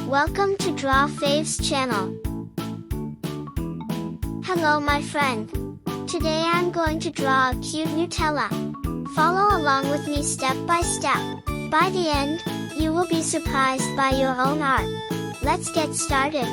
Welcome to Draw Faves channel. Hello my friend. Today I'm going to draw a cute Nutella. Follow along with me step by step. By the end, you will be surprised by your own art. Let's get started.